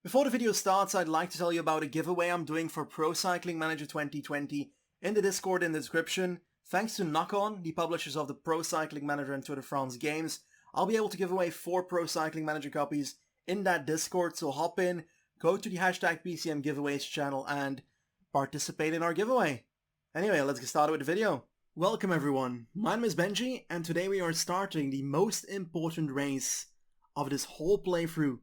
Before the video starts, I'd like to tell you about a giveaway I'm doing for Pro Cycling Manager 2020 in the Discord in the description. Thanks to Knock-On, the publishers of the Pro Cycling Manager and Tour de France games, I'll be able to give away 4 Pro Cycling Manager copies in that Discord, so hop in, go to the hashtag PCM giveaways channel and participate in our giveaway. Anyway, let's get started with the video. Welcome everyone, my name is Benji and today we are starting the most important race of this whole playthrough.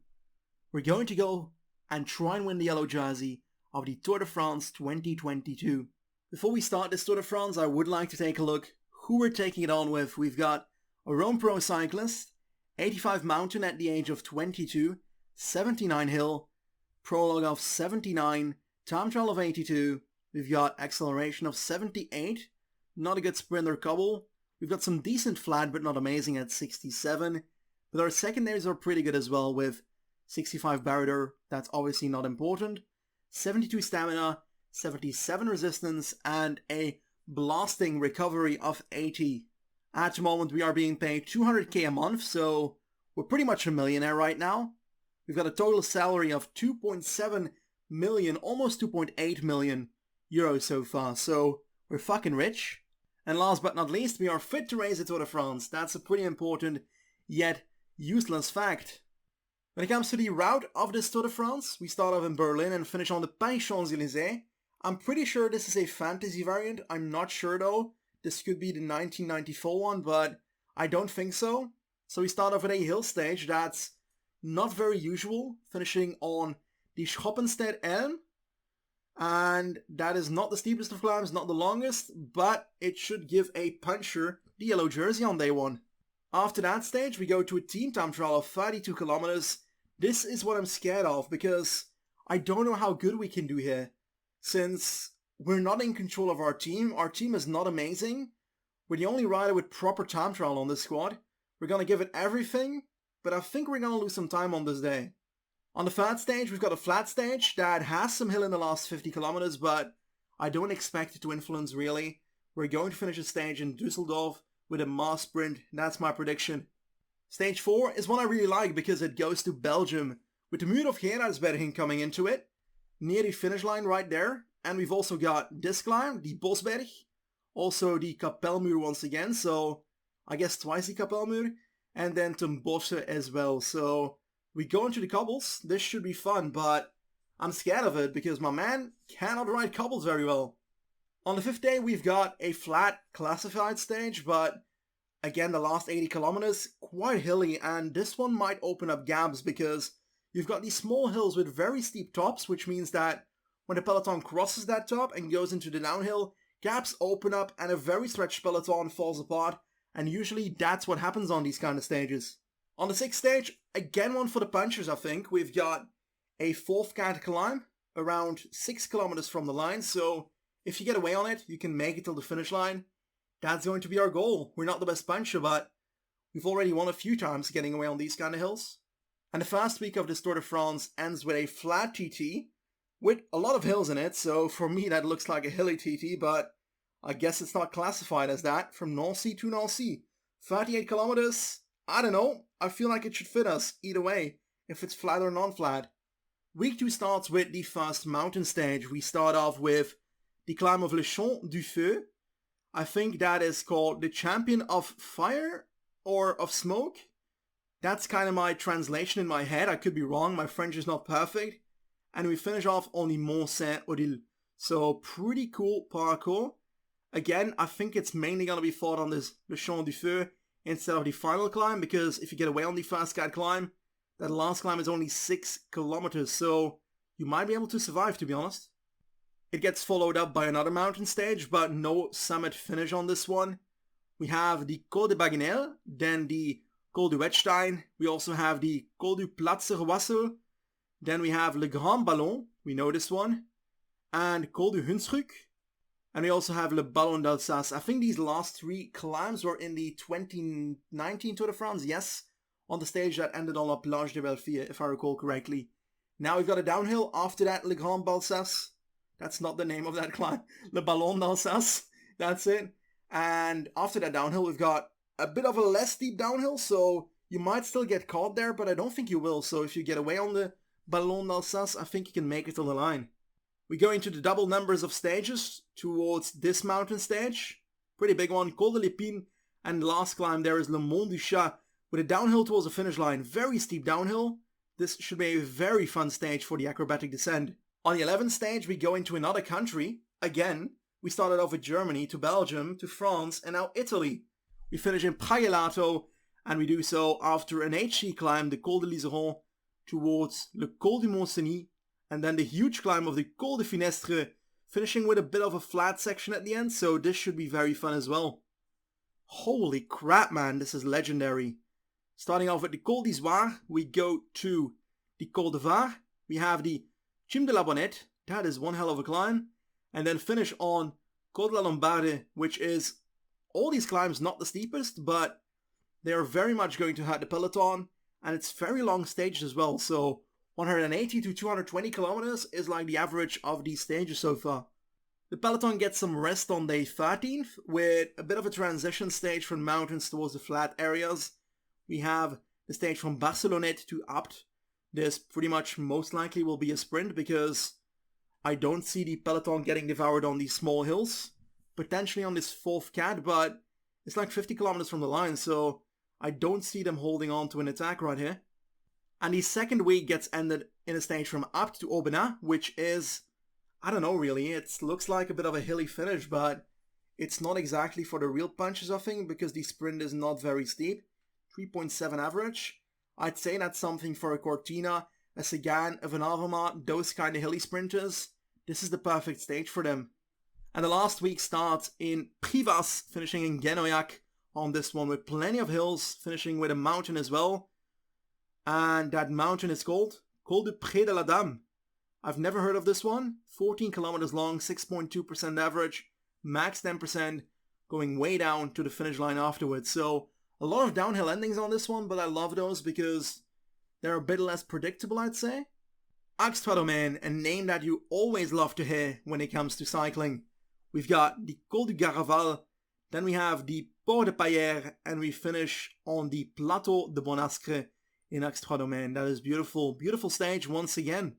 We're going to go and try and win the yellow jersey of the Tour de France 2022. Before we start this Tour de France, I would like to take a look who we're taking it on with. We've got a Rome Pro Cyclist, 85 mountain at the age of 22, 79 hill, prologue of 79, time trial of 82, we've got acceleration of 78, not a good sprint or cobble, we've got some decent flat but not amazing at 67, but our secondaries are pretty good as well with 65 Barrier, that's obviously not important, 72 stamina, 77 resistance, and a blasting recovery of 80. At the moment we are being paid 200k a month, so we're pretty much a millionaire right now. We've got a total salary of 2.7 million, almost 2.8 million euros so far, so we're fucking rich. And last but not least, we are fit to race the Tour de France. That's a pretty important, yet useless fact. When it comes to the route of this Tour de France, we start off in Berlin and finish on the Champs-Élysées. I'm pretty sure this is a fantasy variant, I'm not sure though. This could be the 1994 one, but I don't think so. So we start off with a hill stage that's not very usual, finishing on the Schoppenstedt Elm. And that is not the steepest of climbs, not the longest, but it should give a puncher the yellow jersey on day one. After that stage, we go to a team time trial of 32 kilometers. This is what I'm scared of, because I don't know how good we can do here. Since we're not in control of our team is not amazing. We're the only rider with proper time trial on this squad. We're gonna give it everything, but I think we're gonna lose some time on this day. On the third stage, we've got a flat stage that has some hill in the last 50 kilometers, but I don't expect it to influence really. We're going to finish the stage in Düsseldorf with a mass sprint, that's my prediction. Stage 4 is one I really like because it goes to Belgium, with the Muur of Gerardsbergen coming into it, near the finish line right there, and we've also got this climb, the Bosberg, also the Kapellmuur once again, so I guess twice the Kapellmuur, and then Ten Bosse as well, so we go into the cobbles. This should be fun, but I'm scared of it because my man cannot ride cobbles very well. On the 5th day we've got a flat classified stage, but again, the last 80 kilometers, quite hilly, and this one might open up gaps because you've got these small hills with very steep tops, which means that when the peloton crosses that top and goes into the downhill, gaps open up and a very stretched peloton falls apart, and usually that's what happens on these kind of stages. On the 6th stage, again one for the punchers I think, we've got a 4th cat climb, around 6 kilometers from the line, so if you get away on it, you can make it till the finish line. That's going to be our goal. We're not the best puncher, but we've already won a few times getting away on these kind of hills. And the first week of this Tour de France ends with a flat TT, with a lot of hills in it, so for me that looks like a hilly TT, but I guess it's not classified as that. From Nancy to Nancy, 38 kilometers, I don't know, I feel like it should fit us either way, if it's flat or non-flat. Week 2 starts with the first mountain stage. We start off with the climb of Le Champ du Feu. I think that is called the Champion of Fire or of Smoke. That's kind of my translation in my head. I could be wrong. My French is not perfect. And we finish off on the Mont Saint-Odile. So pretty cool parkour. Again, I think it's mainly going to be fought on this Le Champ du Feu instead of the final climb, because if you get away on the first cat climb, that last climb is only 6 kilometers. So you might be able to survive, to be honest. It gets followed up by another mountain stage, but no summit finish on this one. We have the Col de Bagenel, then the Col du Wettstein. We also have the Col du Platzerwassel. Then we have Le Grand Ballon, we know this one. And Col du Hunsrück. And we also have Le Ballon d'Alsace. I think these last 3 climbs were in the 2019 Tour de France, yes. On the stage that ended on La Plage de Belleville, if I recall correctly. Now we've got a downhill, after that Le Grand d'Alsace. That's not the name of that climb. Le Ballon d'Alsace. That's it. And after that downhill, we've got a bit of a less steep downhill, so you might still get caught there, but I don't think you will. So if you get away on the Ballon d'Alsace, I think you can make it to the line. We go into the double numbers of stages towards this mountain stage. Pretty big one, Col de l'Épine, and the last climb there is Le Mont du Chat with a downhill towards the finish line. Very steep downhill. This should be a very fun stage for the acrobatic descent. On the 11th stage, we go into another country. Again, we started off with Germany, to Belgium, to France, and now Italy. We finish in Pragelato, and we do so after an HC climb, the Col de l'Iseron, towards Le Col du Mont-Cenis, and then the huge climb of the Col de Finestre, finishing with a bit of a flat section at the end, so this should be very fun as well. Holy crap, man, this is legendary. Starting off with the Col d'Isoire, we go to the Col de Var, we have the Cime de la Bonnette, that is one hell of a climb, and then finish on Col de la Lombarde, which is all these climbs not the steepest, but they are very much going to hurt the peloton, and it's very long stages as well, so 180 to 220 kilometers is like the average of these stages so far. The peloton gets some rest on day 13th, with a bit of a transition stage from mountains towards the flat areas. We have the stage from Barcelonnette to Apt. This pretty much most likely will be a sprint because I don't see the peloton getting devoured on these small hills. Potentially on this 4th cat, but it's like 50 kilometers from the line, so I don't see them holding on to an attack right here. And the second week gets ended in a stage from Apt to Aubenas, which is, I don't know really, it looks like a bit of a hilly finish, but it's not exactly for the real punches I think, because the sprint is not very steep. 3.7 average. I'd say that's something for a Cortina, a Sagan, a Van Avermaet, those kind of hilly sprinters. This is the perfect stage for them. And the last week starts in Privas, finishing in Genoac on this one with plenty of hills, finishing with a mountain as well. And that mountain is called Col du Pré de la Dame. I've never heard of this one. 14 kilometers long, 6.2% average, max 10%, going way down to the finish line afterwards. So a lot of downhill endings on this one, but I love those because they're a bit less predictable, I'd say. Axe-Trois-Domaines, a name that you always love to hear when it comes to cycling. We've got the Col du Garaval, then we have the Port de Paillère, and we finish on the Plateau de Bonascre in Axe-Trois-Domaines. That is beautiful, beautiful stage once again.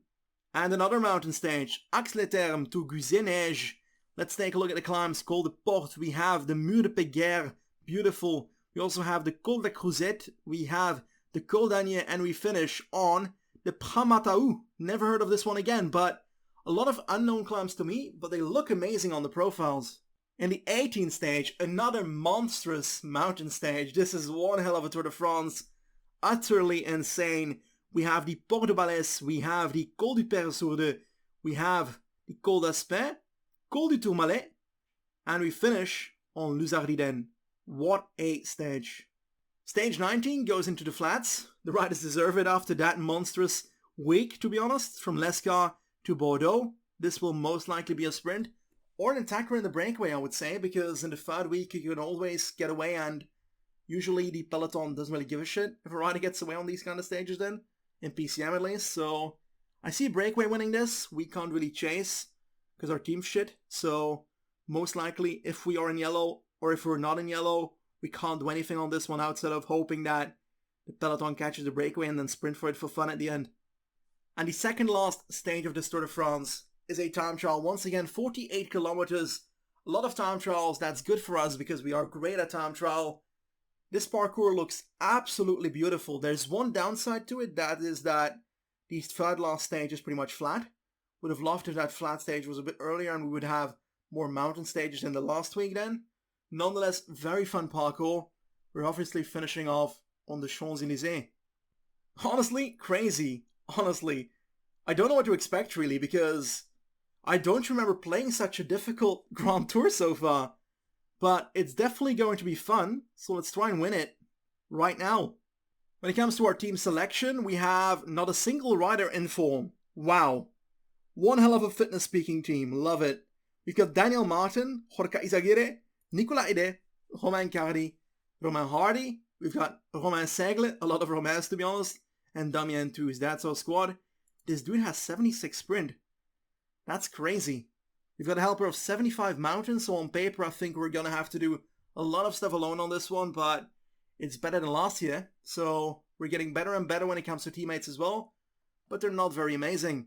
And another mountain stage, Axe-les-Thermes to Guzet-Neige. Let's take a look at the climbs. Col de Porte, we have the Mur de Péguerre, beautiful. We also have the Col de Crozet, we have the Col d'Agny, and we finish on the Prat-Mataou. Never heard of this one again, but a lot of unknown climbs to me, but they look amazing on the profiles. In the 18th stage, another monstrous mountain stage. This is one hell of a Tour de France. Utterly insane. We have the Port de Balès, we have the Col du Père-Sourde, we have the Col d'Aspin, Col du Tourmalet, and we finish on Luzardiden. What a stage. Stage 19 goes into the flats. The riders deserve it after that monstrous week, to be honest, from Lescar to Bordeaux. This will most likely be a sprint, or an attacker in the breakaway, I would say, because in the third week you can always get away, and usually the peloton doesn't really give a shit if a rider gets away on these kind of stages then, in PCM at least, so I see breakaway winning this. We can't really chase, because our team's shit, so most likely if we are in yellow, or if we're not in yellow, we can't do anything on this one outside of hoping that the peloton catches the breakaway and then sprint for it for fun at the end. And the second last stage of this Tour de France is a time trial. Once again, 48 kilometers. A lot of time trials. That's good for us because we are great at time trial. This parkour looks absolutely beautiful. There's one downside to it. That is that the third last stage is pretty much flat. Would have loved if that flat stage was a bit earlier and we would have more mountain stages in the last week then. Nonetheless, very fun parkour. We're obviously finishing off on the Champs-Élysées. Honestly, crazy. Honestly, I don't know what to expect really because I don't remember playing such a difficult Grand Tour so far. But it's definitely going to be fun, so let's try and win it right now. When it comes to our team selection, we have not a single rider in form. Wow. One hell of a fitness speaking team. Love it. We've got Daniel Martin, Gorka Izagirre, Nicolas Hide, Romain Cardi, Romain Hardy. We've got Romain Segle, a lot of Romains to be honest, and Damien Touz. That's our squad. This dude has 76 sprint. That's crazy. We've got a helper of 75 mountains, so on paper I think we're gonna have to do a lot of stuff alone on this one, but it's better than last year, so we're getting better and better when it comes to teammates as well. but they're not very amazing.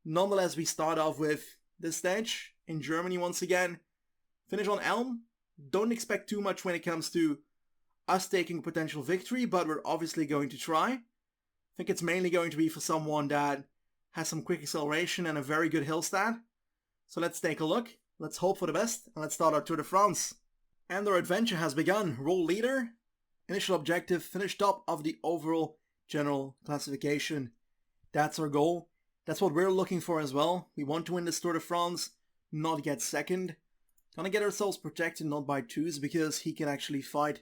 Nonetheless, we start off with this stage in Germany once again. Finish on Elm. Don't expect too much when it comes to us taking a potential victory, but we're obviously going to try. I think it's mainly going to be for someone that has some quick acceleration and a very good hill stat. So let's take a look. Let's hope for the best, and let's start our Tour de France. And our adventure has begun. Role leader. Initial objective, finish top of the overall general classification. That's our goal. That's what we're looking for as well. We want to win this Tour de France, not get second. Gonna get ourselves protected, not by twos, because he can actually fight.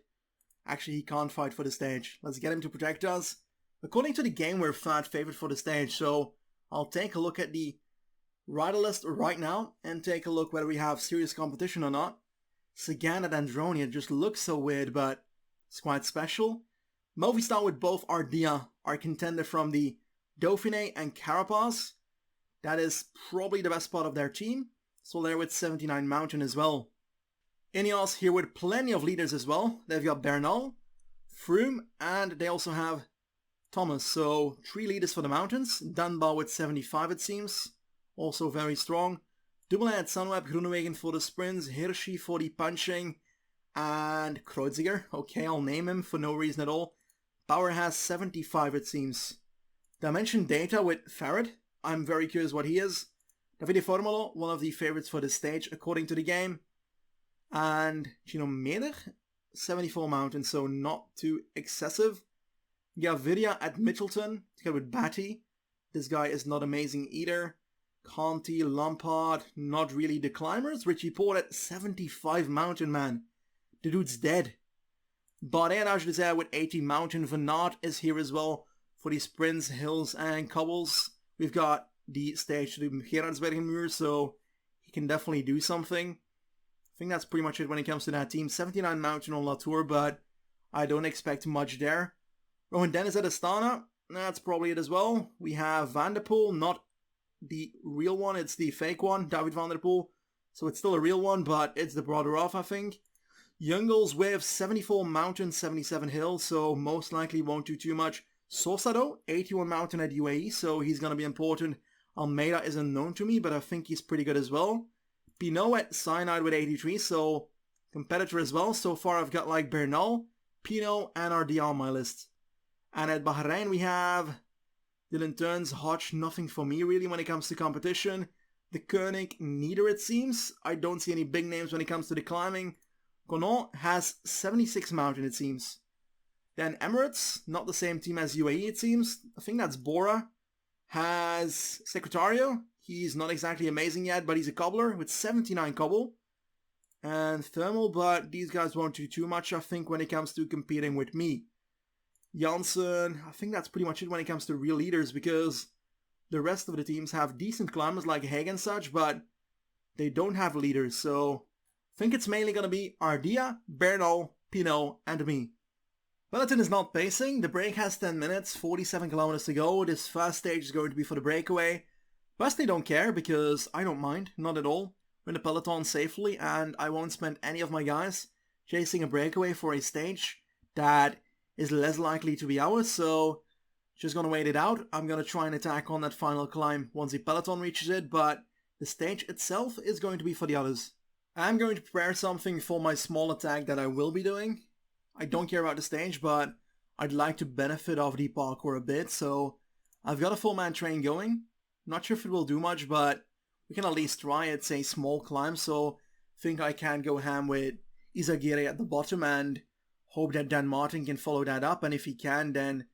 Actually, he can't fight for the stage. Let's get him to protect us. According to the game, we're fat favorite for the stage, so I'll take a look at the rider list right now and take a look whether we have serious competition or not. Sagan at Andronia just looks so weird, but it's quite special. Movistar with both Ardea, our contender from the Dauphiné and Carapaz. That is probably the best part of their team. So they're with 79 Mountain as well. Ineos here with plenty of leaders as well. They've got Bernal, Froome, and they also have Thomas. So 3 leaders for the mountains. Dunbar with 75 it seems. Also very strong. Dumoulin at Sunweb, Groenewegen for the sprints, Hirschi for the punching, and Kreuziger. Okay, I'll name him for no reason at all. Bauer has 75 it seems. Dimension Data with Farad. I'm very curious what he is. Davide Formolo, one of the favorites for this stage according to the game. And Gino Meder, 74 Mountain, so not too excessive. Gaviria at Mitchelton, together with Batty. This guy is not amazing either. Conti, Lampard, not really the climbers. Richie Port at 75 Mountain, man. The dude's dead. Bardet and Ajdezer with 80 Mountain. Van Aert is here as well for the sprints, hills and cobbles. We've got the stage to the Gerardsbergenmuur, so he can definitely do something. I think that's pretty much it when it comes to that team. 79 Mountain on Latour, but I don't expect much there. Rowan Dennis at Astana, that's probably it as well. We have Van der Poel, not the real one, it's the fake one, David Van der Poel. So it's still a real one, but it's the brother of, I think. Jungels with 74 Mountain, 77 Hill, so most likely won't do too much. Sosado, 81 Mountain at UAE, so he's going to be important. Almeida is unknown to me, but I think he's pretty good as well. Pinot at Cyanide with 83, so competitor as well. So far I've got like Bernal, Pinot, and Ardea on my list. And at Bahrain we have Dylan Turns, Hodge, nothing for me really when it comes to competition. The Koenig, neither it seems. I don't see any big names when it comes to the climbing. Conan has 76 Mountain it seems. Then Emirates, not the same team as UAE it seems. I think that's Bora. Has Secretario. He's not exactly amazing yet, but he's a cobbler with 79 cobble. And Thermal, but these guys won't do too much, I think, when it comes to competing with me. Janssen, I think that's pretty much it when it comes to real leaders, because the rest of the teams have decent climbers like Haig and such, but they don't have leaders, so I think it's mainly going to be Ardea, Bernal, Pinot, and me. Peloton is not pacing. The break has 10 minutes, 47 kilometers to go. This first stage is going to be for the breakaway. Personally don't care because I don't mind, not at all. Win the peloton safely and I won't spend any of my guys chasing a breakaway for a stage that is less likely to be ours, so just gonna wait it out. I'm gonna try and attack on that final climb once the peloton reaches it, but the stage itself is going to be for the others. I'm going to prepare something for my small attack that I will be doing. I don't care about the stage, but I'd like to benefit off the parkour a bit, so I've got a full-man train going. Not sure if it will do much, but we can at least try. It's a small climb, so I think I can go ham with Izagirre at the bottom and hope that Dan Martin can follow that up, and if he can, then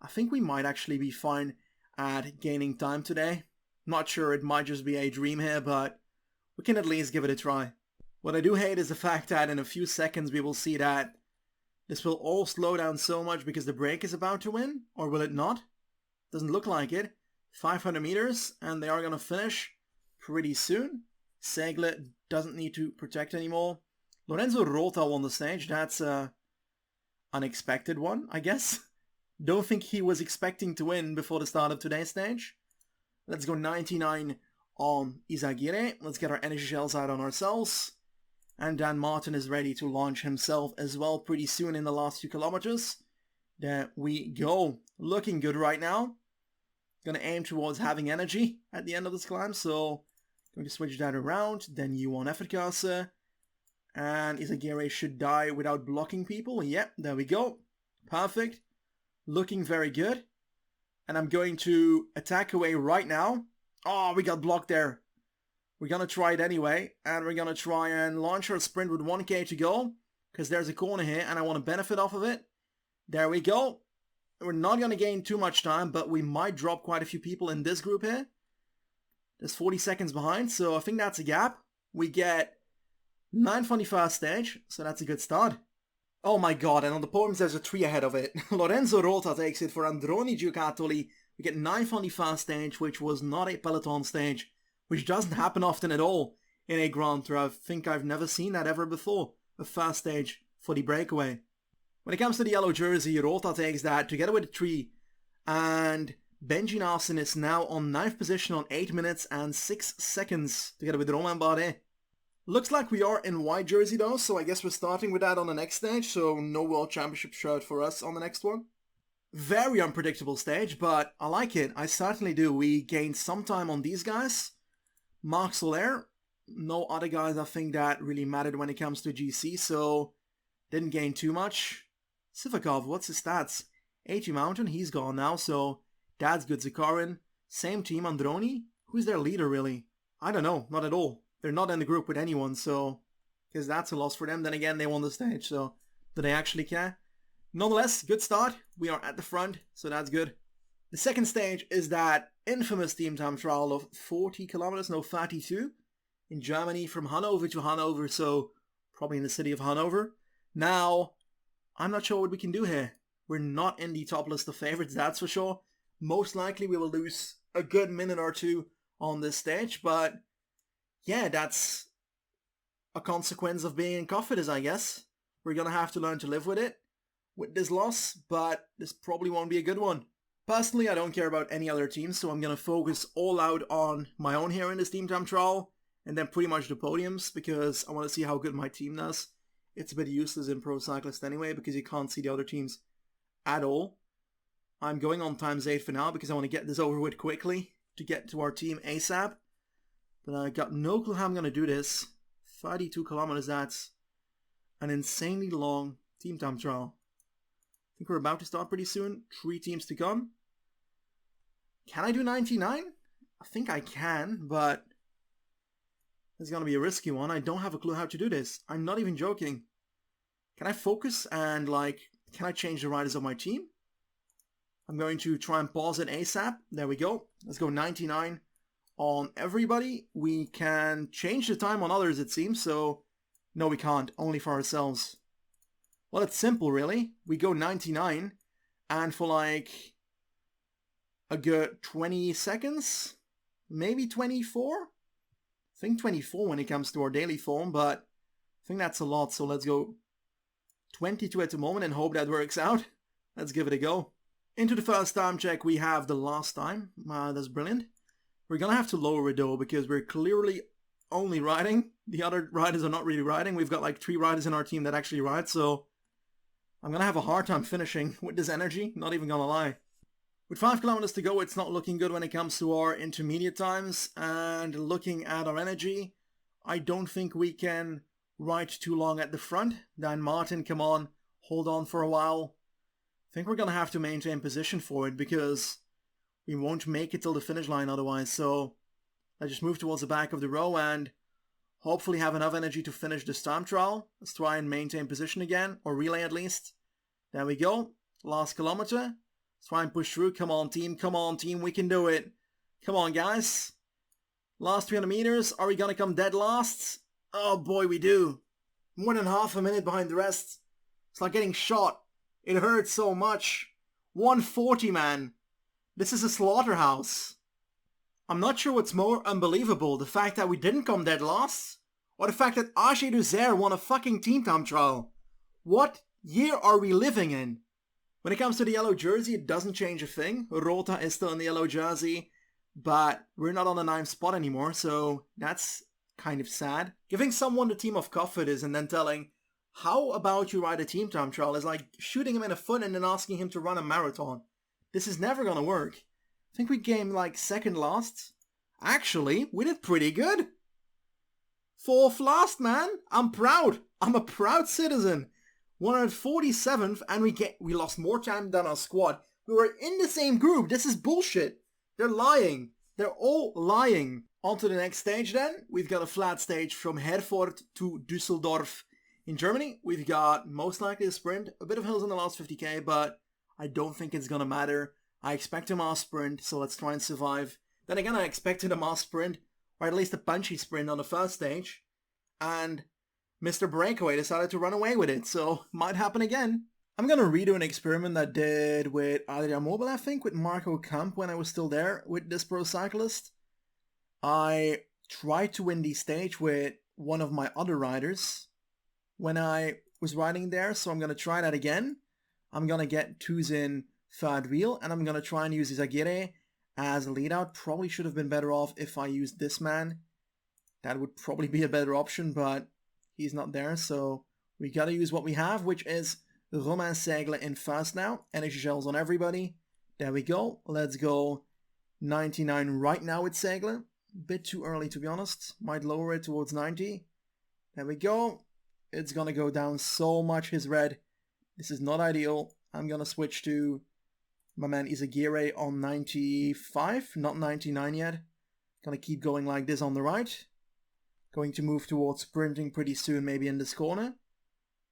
I think we might actually be fine at gaining time today. Not sure, it might just be a dream here, but we can at least give it a try. What I do hate is the fact that in a few seconds we will see that this will all slow down so much because the break is about to win, or will it not? Doesn't look like it. 500 meters, and they are going to finish pretty soon. Segle doesn't need to protect anymore. Lorenzo Rota won the stage. That's a unexpected one, I guess. Don't think he was expecting to win before the start of today's stage. Let's go 99 on Izagirre. Let's get our energy shells out on ourselves. And Dan Martin is ready to launch himself as well pretty soon in the last few kilometers. There we go. Looking good right now. Gonna aim towards having energy at the end of this climb, so going to switch that around. Then U1 effort caster. And Izagiri should die without blocking people. Yep, there we go. Perfect. Looking very good. And I'm going to attack away right now. Oh, we got blocked there. We're gonna try it anyway. And we're gonna try and launch our sprint with 1k to go. Because there's a corner here and I want to benefit off of it. There we go. We're not going to gain too much time, but we might drop quite a few people in this group here. There's 40 seconds behind, so I think that's a gap. We get 9 from the first stage, so that's a good start. Oh my god, and on the podiums there's a 3 ahead of it. Lorenzo Rota takes it for Androni Giocattoli. We get 9 from the first stage, which was not a peloton stage, which doesn't happen often at all in a Grand Tour. I think I've never seen that ever before, a fast stage for the breakaway. When it comes to the yellow jersey, Rota takes that together with a 3, and Benji Nelson is now on 9th position on 8 minutes and 6 seconds together with Romain Bardet. Looks like we are in white jersey though, so I guess we're starting with that on the next stage, so no World Championship shirt for us on the next one. Very unpredictable stage, but I like it. I certainly do. We gained some time on these guys. Marc Soler, no other guys I think that really mattered when it comes to GC, so didn't gain too much. Sivakov, what's his stats? 80 Mountain, he's gone now, so that's good. Zakarin, same team, Androni. Who's their leader, really? I don't know, not at all. They're not in the group with anyone, so... because that's a loss for them. Then again, they won the stage, so do they actually care? Nonetheless, good start. We are at the front, so that's good. The second stage is that infamous team time trial of 40 kilometers, no, 32, in Germany from Hanover to Hanover, so probably in the city of Hanover. Now, I'm not sure what we can do here. We're not in the top list of favorites, that's for sure. Most likely we will lose a good minute or two on this stage, but yeah, that's a consequence of being in Cofidis, I guess. We're gonna have to learn to live with it, with this loss, but this probably won't be a good one. Personally, I don't care about any other teams, so I'm gonna focus all out on my own here in this team time trial, and then pretty much the podiums, because I want to see how good my team does. It's a bit useless in Pro Cyclist anyway, because you can't see the other teams at all. I'm going on ×8 for now, because I want to get this over with quickly, to get to our team ASAP. But I got no clue how I'm going to do this. 32 kilometers, that's an insanely long team time trial. I think we're about to start pretty soon. 3 teams to come. Can I do 99? I think I can, but it's going to be a risky one. I don't have a clue how to do this. I'm not even joking. Can I focus and, can I change the riders of my team? I'm going to try and pause it ASAP. There we go. Let's go 99 on everybody. We can change the time on others, it seems, so no, we can't. Only for ourselves. Well, it's simple, really. We go 99, and for, a good 20 seconds? Maybe 24? I think 24 when it comes to our daily form, but I think that's a lot, so let's go 22 at the moment and hope that works out. Let's give it a go. Into the first time check, we have the last time. That's brilliant. We're gonna have to lower it though, because we're clearly only riding. The other riders are not really riding. We've got 3 riders in our team that actually ride, so I'm gonna have a hard time finishing with this energy, not even gonna lie. With 5 kilometers to go, it's not looking good when it comes to our intermediate times, and looking at our energy, I don't think we can ride too long at the front. Dan Martin, come on, hold on for a while. I think we're going to have to maintain position for it, because we won't make it till the finish line otherwise, so let's just move towards the back of the row and hopefully have enough energy to finish this time trial. Let's try and maintain position again, or relay at least. There we go, last kilometer. Let's try and push through. Come on team, we can do it. Come on guys. Last 300 meters, are we gonna come dead last? Oh boy, we do. More than half a minute behind the rest. It's like getting shot. It hurts so much. 140, man. This is a slaughterhouse. I'm not sure what's more unbelievable, the fact that we didn't come dead last, or the fact that Ajay Duzer won a fucking team time trial. What year are we living in? When it comes to the yellow jersey, it doesn't change a thing. Rota is still in the yellow jersey, but we're not on the 9th spot anymore, so that's kind of sad. Giving someone the team of Cofidis and then telling, how about you ride a team time trial, is like shooting him in the foot and then asking him to run a marathon. This is never gonna work. I think we came like second last. Actually, we did pretty good. Fourth last, man. I'm proud. I'm a proud citizen. 147th, and we lost more time than our squad. We were in the same group. This is bullshit. They're lying. They're all lying. On to the next stage then. We've got a flat stage from Herford to Düsseldorf in Germany. We've got most likely a sprint. A bit of hills in the last 50k, but I don't think it's gonna matter. I expect a mass sprint, so let's try and survive. Then again, I expected a mass sprint, or at least a punchy sprint on the first stage. And Mr. Breakaway decided to run away with it, so might happen again. I'm gonna redo an experiment I did with Adrian Mobile, I think, with Marco Kamp when I was still there with this pro cyclist. I tried to win the stage with one of my other riders when I was riding there, so I'm gonna try that again. I'm gonna get twos in third wheel, and I'm gonna try and use Izagirre as a lead out. Probably should have been better off if I used this man. That would probably be a better option, but he's not there, so we gotta use what we have, which is Romain Seigle in first now. Energy shells on everybody. There we go. Let's go 99 right now with Seigle. Bit too early, to be honest. Might lower it towards 90. There we go. It's gonna go down so much, his red. This is not ideal. I'm gonna switch to my man Izagirre on 95, not 99 yet. Gonna keep going like this on the right. Going to move towards sprinting pretty soon, maybe in this corner.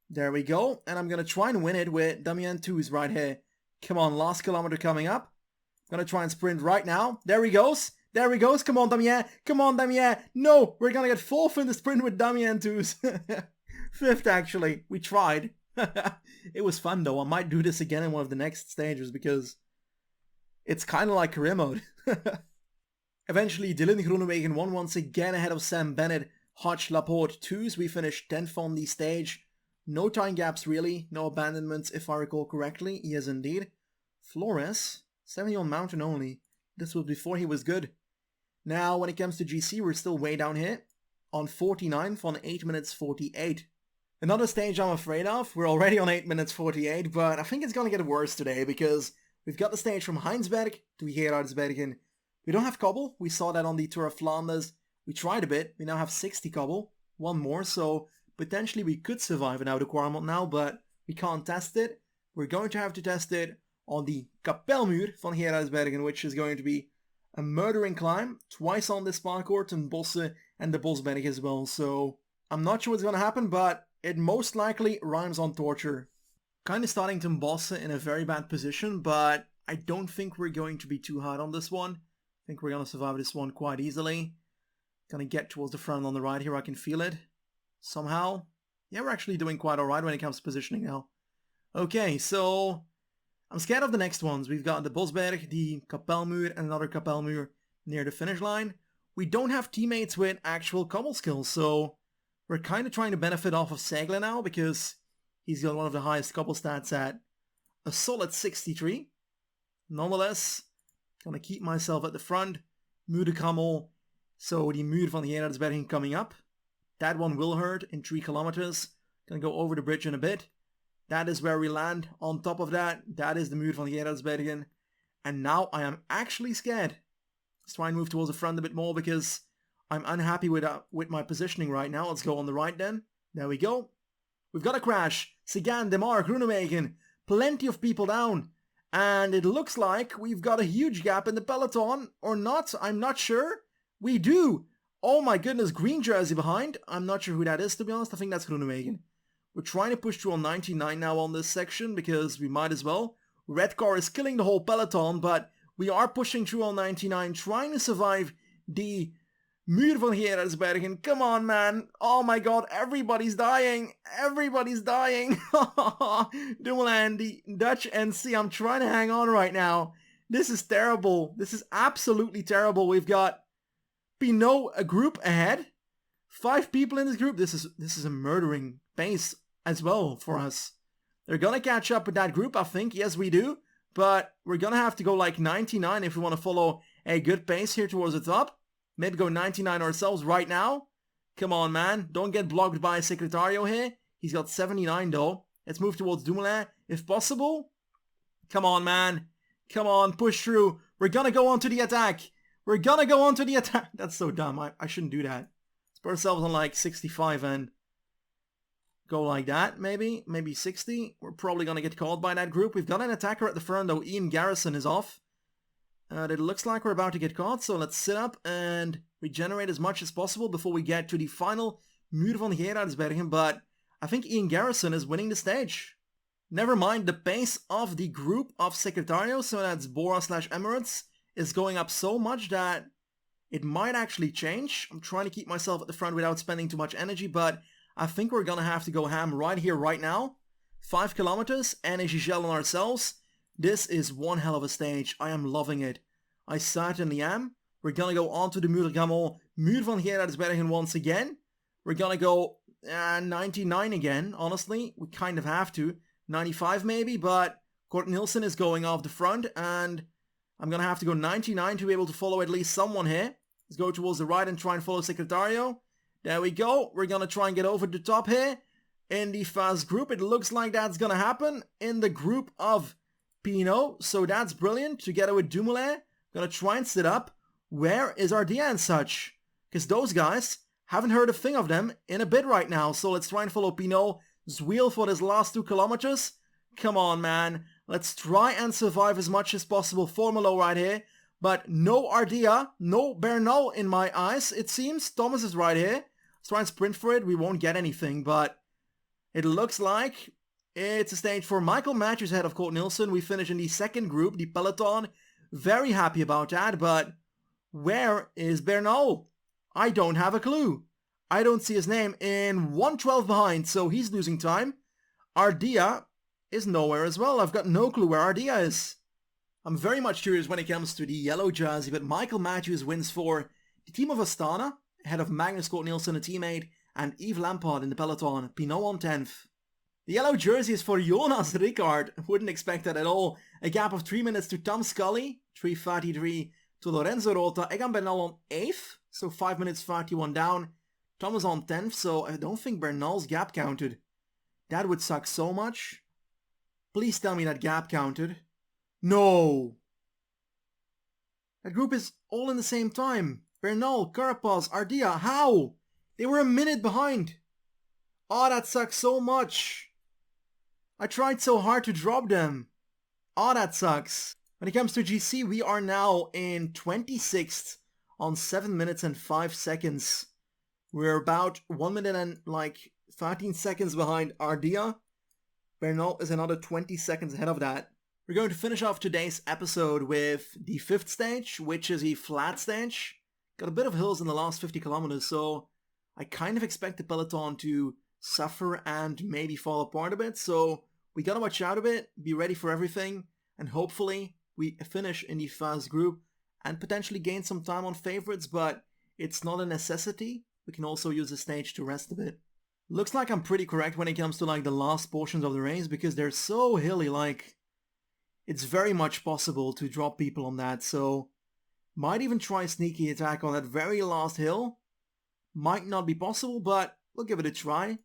There we go. And I'm gonna try and win it with Damien 2's right here. Come on, last kilometer coming up. Gonna try and sprint right now. There he goes. There he goes. Come on, Damien. Come on, Damien. No, we're gonna get fourth in the sprint with Damien 2's. Fifth, actually. We tried. It was fun, though. I might do this again in one of the next stages because it's kind of like career mode. Eventually, Dylan Groenewegen won once again ahead of Sam Bennett. Hodge Laporte 2's. We finished 10th on the stage. No time gaps, really. No abandonments, if I recall correctly. Yes, indeed. Flores, 70 on mountain only. This was before he was good. Now, when it comes to GC, we're still way down here. On 49th on 8 minutes 48. Another stage I'm afraid of. We're already on 8 minutes 48, but I think it's gonna get worse today because we've got the stage from Heinsberg to Gerardsbergen. We don't have cobble. We saw that on the Tour of Flanders. We tried a bit. We now have 60 cobble. One more, so potentially we could survive an outer Quarmont now, but we can't test it. We're going to have to test it on the Kapelmuur van Gerardsbergen, which is going to be a murdering climb. Twice on this parkour, Ten Bosse and the Bosberg as well. So I'm not sure what's going to happen, but it most likely rhymes on torture. Kind of starting Ten Bosse in a very bad position, but I don't think we're going to be too hard on this one. I think we're going to survive this one quite easily. Gonna get towards the front on the right here. I can feel it. Somehow. Yeah, we're actually doing quite alright when it comes to positioning now. Okay, so I'm scared of the next ones. We've got the Bosberg, the Kapelmuur, and another Kapelmuur near the finish line. We don't have teammates with actual cobble skills, so we're kind of trying to benefit off of Seigle now because he's got one of the highest cobble stats at a solid 63. Nonetheless, gonna keep myself at the front. Muur de Krammel, so the Muur van Gerardsbergen coming up. That one will hurt in 3 kilometers. Gonna go over the bridge in a bit. That is where we land. On top of that, that is the Muur van Gerardsbergen. And now I am actually scared. Let's try and move towards the front a bit more because I'm unhappy with my positioning right now. Let's go on the right then. There we go. We've got a crash. Sagan, Demar, Groenewegen. Plenty of people down. And it looks like we've got a huge gap in the peloton. Or not, I'm not sure. We do. Oh my goodness, green jersey behind. I'm not sure who that is, to be honest. I think that's Groenewegen. We're trying to push through on 99 now on this section because we might as well. Red car is killing the whole peloton, but we are pushing through on 99, trying to survive the Muur van Gerardsbergen. Come on, man. Oh my god, everybody's dying. Everybody's dying. Dumoulin, the Dutch NC. I'm trying to hang on right now. This is terrible. This is absolutely terrible. We've got Pinot, a group ahead. 5 people in this group. This is a murdering pace as well for us. They're gonna catch up with that group, I think. Yes, we do. But we're gonna have to go like 99 if we want to follow a good pace here towards the top. Maybe go 99 ourselves right now. Come on, man. Don't get blocked by Secretario here. He's got 79 though. Let's move towards Dumoulin if possible. Come on, man. Come on, push through. We're gonna go on to the attack. We're gonna go on to the attack. That's so dumb. I shouldn't do that. Let's put ourselves on like 65 and go like that, maybe. Maybe 60. We're probably gonna get caught by that group. We've got an attacker at the front, though. Ian Garrison is off. It looks like we're about to get caught, so let's sit up and regenerate as much as possible before we get to the final Muur van Gerardsbergen, but I think Ian Garrison is winning the stage. Never mind, the pace of the group of Secretario, so that's Bora/Emirates, is going up so much that it might actually change. I'm trying to keep myself at the front without spending too much energy, but I think we're gonna have to go ham right here, right now. 5 kilometers, energy gel on ourselves. This is one hell of a stage. I am loving it. I certainly am. We're gonna go on to the Muur van Gerardsbergen once again. We're gonna go 99 again, honestly. We kind of have to. 95 maybe, but Kort Nielsen is going off the front, and I'm gonna have to go 99 to be able to follow at least someone here. Let's go towards the right and try and follow Secretario. There we go. We're gonna try and get over the top here. In the first group, it looks like that's gonna happen. In the group of Pinot, so that's brilliant. Together with Dumoulin, gonna try and sit up. Where is Ardea and such? Because those guys haven't heard a thing of them in a bit right now. So let's try and follow Pinot's wheel for this last 2 kilometers. Come on, man. Let's try and survive as much as possible. Formalo right here. But no Ardea, no Bernal in my eyes, it seems. Thomas is right here. Let's try and sprint for it. We won't get anything, but it looks like it's a stage for Michael Matthews ahead of Kort Nielsen. We finish in the second group, the peloton. Very happy about that, but where is Bernal? I don't have a clue. I don't see his name in 1:12 behind, so he's losing time. Ardea is nowhere as well. I've got no clue where Ardea is. I'm very much curious when it comes to the yellow jersey, but Michael Matthews wins for the team of Astana, ahead of Magnus Kort Nielsen, a teammate, and Yves Lampaert in the peloton. Pinot on 10th. The yellow jersey is for Jonas Ricard. Wouldn't expect that at all. A gap of 3 minutes to Tom Scully, 3:33 to Lorenzo Rota. Egan Bernal on 8th, so 5 minutes 31 down. Tom is on 10th, so I don't think Bernal's gap counted. That would suck so much. Please tell me that gap counted. No! That group is all in the same time. Bernal, Carapaz, Ardea, how? They were a minute behind. Oh, that sucks so much. I tried so hard to drop them. Oh, that sucks. When it comes to GC, we are now in 26th on 7 minutes and 5 seconds. We're about 1 minute and 13 seconds behind Ardea. Bernal is another 20 seconds ahead of that. We're going to finish off today's episode with the 5th stage, which is a flat stage. Got a bit of hills in the last 50 kilometers, so I kind of expect the peloton to suffer and maybe fall apart a bit, so we gotta watch out a bit, be ready for everything, and hopefully we finish in the fast group and potentially gain some time on favorites, but it's not a necessity. We can also use the stage to rest a bit. Looks like I'm pretty correct when it comes to the last portions of the race, because they're so hilly, it's very much possible to drop people on that, so might even try a sneaky attack on that very last hill. Might not be possible, but we'll give it a try.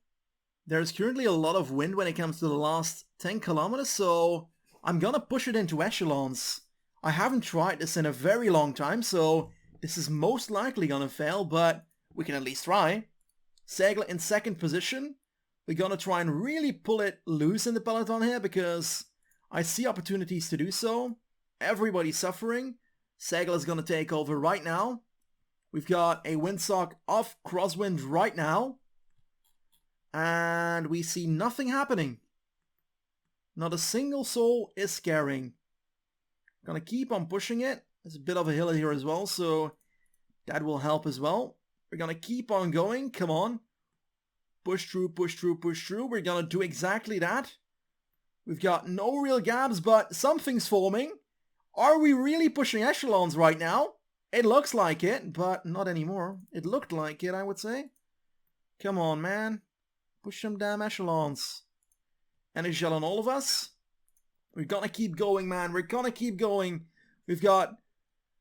There's currently a lot of wind when it comes to the last 10 kilometers, so I'm gonna push it into echelons. I haven't tried this in a very long time, so this is most likely gonna fail, but we can at least try. Segler in second position. We're gonna try and really pull it loose in the peloton here, because I see opportunities to do so. Everybody's suffering. Segler is gonna take over right now. We've got a windsock off crosswind right now. And we see nothing happening. Not a single soul is scaring. Gonna keep on pushing it. There's a bit of a hill here as well, so that will help as well. We're gonna keep on going. Come on. Push through, push through, push through. We're gonna do exactly that. We've got no real gaps, but something's forming. Are we really pushing echelons right now? It looks like it, but not anymore. It looked like it, I would say. Come on, man. Push them damn echelons. Energy gel on all of us. We're gonna keep going, man. We're gonna keep going. We've got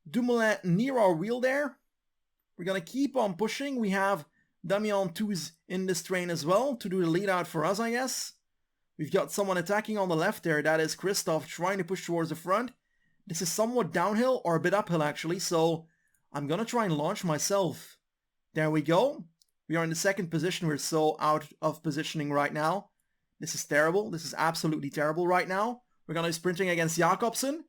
Dumoulin near our wheel there. We're gonna keep on pushing. We have Damien Touz in this train as well to do the lead out for us, I guess. We've got someone attacking on the left there. That is Christoph trying to push towards the front. This is somewhat downhill, or a bit uphill actually, so I'm gonna try and launch myself. There we go. We are in the second position. We're so out of positioning right now. This is terrible. This is absolutely terrible right now. We're gonna be sprinting against Jakobsen,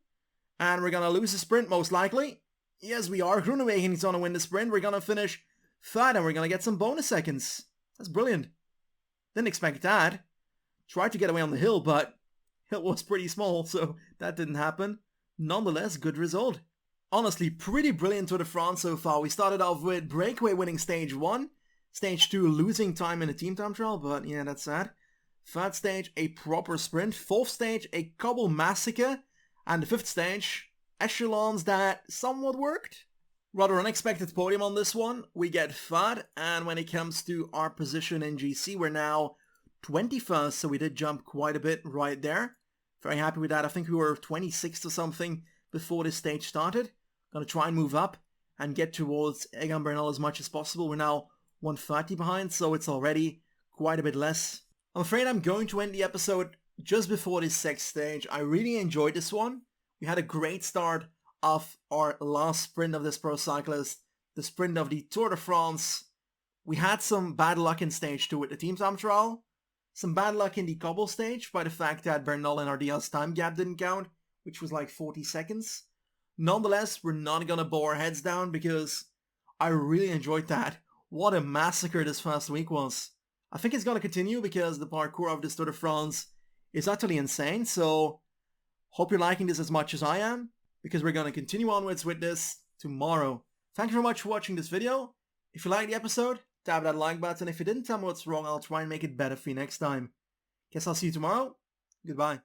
and we're gonna lose the sprint most likely. Yes, we are. Groenewegen is gonna win the sprint. We're gonna finish third, and we're gonna get some bonus seconds. That's brilliant. Didn't expect that. Tried to get away on the hill, but it was pretty small, so that didn't happen. Nonetheless, good result. Honestly, pretty brilliant Tour de France so far. We started off with breakaway winning stage 1. Stage 2, losing time in a team time trial, but yeah, that's sad. Third stage, a proper sprint. Fourth stage, a cobble massacre. And the fifth stage, echelons that somewhat worked. Rather unexpected podium on this one. We get third, and when it comes to our position in GC, we're now 21st, so we did jump quite a bit right there. Very happy with that. I think we were 26th or something before this stage started. Gonna try and move up and get towards Egan Bernal as much as possible. We're now 130 behind, so it's already quite a bit less. I'm afraid I'm going to end the episode just before this sixth stage. I really enjoyed this one. We had a great start of our last sprint of this Pro Cyclist, the sprint of the Tour de France. We had some bad luck in stage 2 with the team time trial. Some bad luck in the cobble stage by the fact that Bernal and Ardia's time gap didn't count, which was like 40 seconds. Nonetheless, we're not gonna bow our heads down because I really enjoyed that. What a massacre this first week was. I think it's gonna continue because the parkour of this Tour de France is utterly insane, so hope you're liking this as much as I am, because we're gonna continue onwards with this tomorrow. Thank you very much for watching this video. If you liked the episode, tap that like button. If you didn't, tell me what's wrong. I'll try and make it better for you next time. Guess I'll see you tomorrow. Goodbye.